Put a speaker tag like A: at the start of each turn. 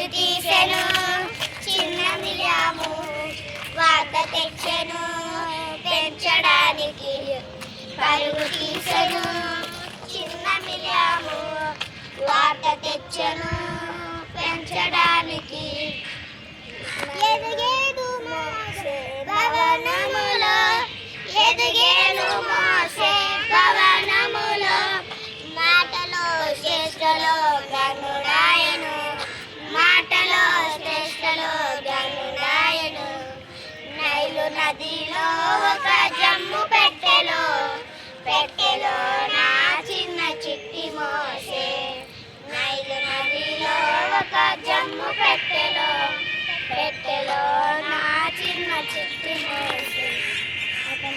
A: తీసెను చిన్న మిలియాము వార్త తెచ్చెను పెంచడానికి పరుగు తీసెను చిన్న మిలియాము వార్త తెచ్చెను పెంచడానికి ఎదిగేను మోసే భవనములో ఎదిగేను మోసే భవనములో మాటలో శ్రేష్టలో గనుడాయను మాటలో శ్రేష్టలో గనుడాయను నైలు నదిలో ఒక జమ్ము పెట్టెలో పెట్టెలో నా చిన్న చిట్టి మోసే నైలు నదిలో ఒక జమ్ము పెట్టెలో పెట్టెలో నా